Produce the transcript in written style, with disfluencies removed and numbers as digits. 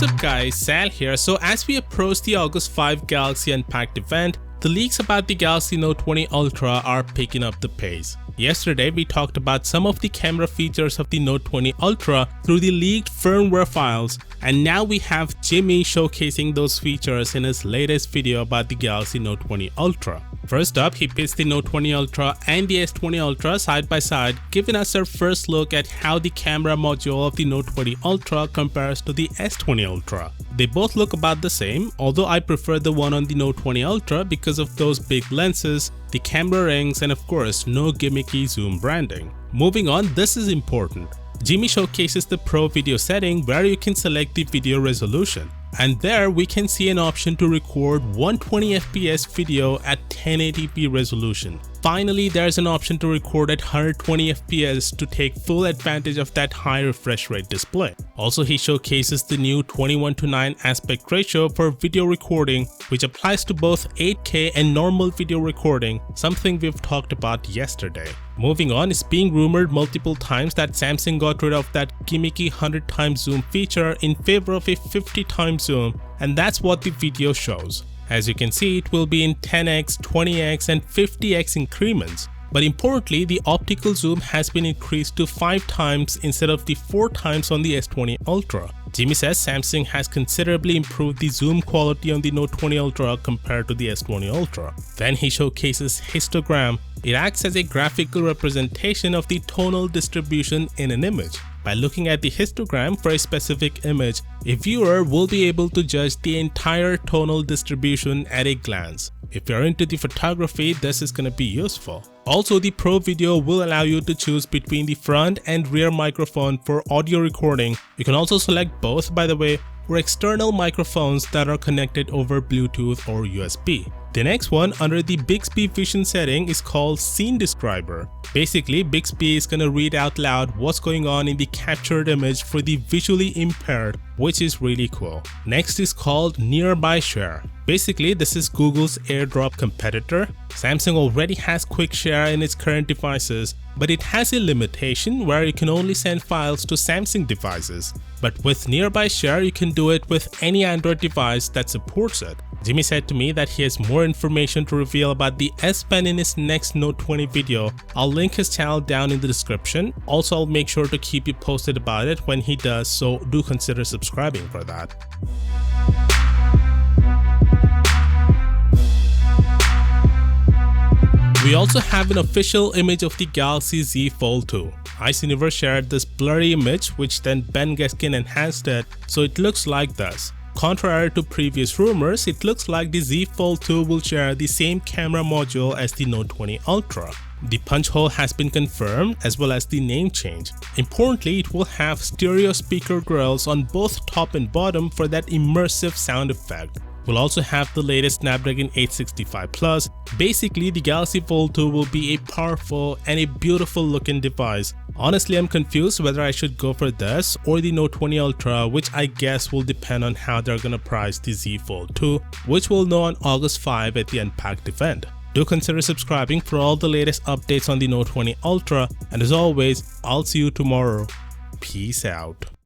What's up guys, Sal here. So as we approach the August 5 Galaxy Unpacked event, the leaks about the Galaxy Note 20 Ultra are picking up the pace. Yesterday we talked about some of the camera features of the Note 20 Ultra through the leaked firmware files, and now we have Jimmy showcasing those features in his latest video about the Galaxy Note 20 Ultra. First up, he pits the Note 20 Ultra and the S20 Ultra side by side, giving us our first look at how the camera module of the Note 20 Ultra compares to the S20 Ultra. They both look about the same, although I prefer the one on the Note 20 Ultra because of those big lenses, the camera rings, and of course no gimmicky zoom branding. Moving on, this is important. Jimmy showcases the Pro Video setting where you can select the video resolution. And there we can see an option to record 120fps video at 1080p resolution. Finally, there's an option to record at 120fps to take full advantage of that high refresh rate display. Also, he showcases the new 21:9 aspect ratio for video recording, which applies to both 8K and normal video recording, something we've talked about yesterday. Moving on, it's being rumored multiple times that Samsung got rid of that gimmicky 100x zoom feature in favor of a 50x zoom, and that's what the video shows. As you can see, it will be in 10x, 20x and 50x increments. But importantly, the optical zoom has been increased to 5 times instead of the 4 times on the S20 Ultra. Jimmy says Samsung has considerably improved the zoom quality on the Note 20 Ultra compared to the S20 Ultra. Then he showcases histogram. It acts as a graphical representation of the tonal distribution in an image. By looking at the histogram for a specific image, a viewer will be able to judge the entire tonal distribution at a glance. If you're into the photography, this is going to be useful. Also, the Pro Video will allow you to choose between the front and rear microphone for audio recording. You can also select both, by the way, for external microphones that are connected over Bluetooth or USB. The next one under the Bixby Vision setting is called Scene Describer. Basically, Bixby is gonna read out loud what's going on in the captured image for the visually impaired, which is really cool. Next is called Nearby Share. Basically, this is Google's AirDrop competitor. Samsung already has Quick Share in its current devices, but it has a limitation where you can only send files to Samsung devices. But with Nearby Share, you can do it with any Android device that supports it. Jimmy said to me that he has more information to reveal about the S Pen in his next Note 20 video. I'll link his channel down in the description. Also, I'll make sure to keep you posted about it when he does, so do consider subscribing for that. We also have an official image of the Galaxy Z Fold 2. Ice Universe shared this blurry image, which then Ben Geskin enhanced it, so it looks like this. Contrary to previous rumors, it looks like the Z Fold 2 will share the same camera module as the Note 20 Ultra. The punch hole has been confirmed, as well as the name change. Importantly, it will have stereo speaker grills on both top and bottom for that immersive sound effect. We'll also have the latest Snapdragon 865 Plus. Basically, the Galaxy Fold 2 will be a powerful and a beautiful looking device. Honestly, I'm confused whether I should go for this or the Note 20 Ultra, which I guess will depend on how they're gonna price the Z Fold 2, which we'll know on August 5 at the Unpacked event. Do consider subscribing for all the latest updates on the Note 20 Ultra, and as always, I'll see you tomorrow. Peace out.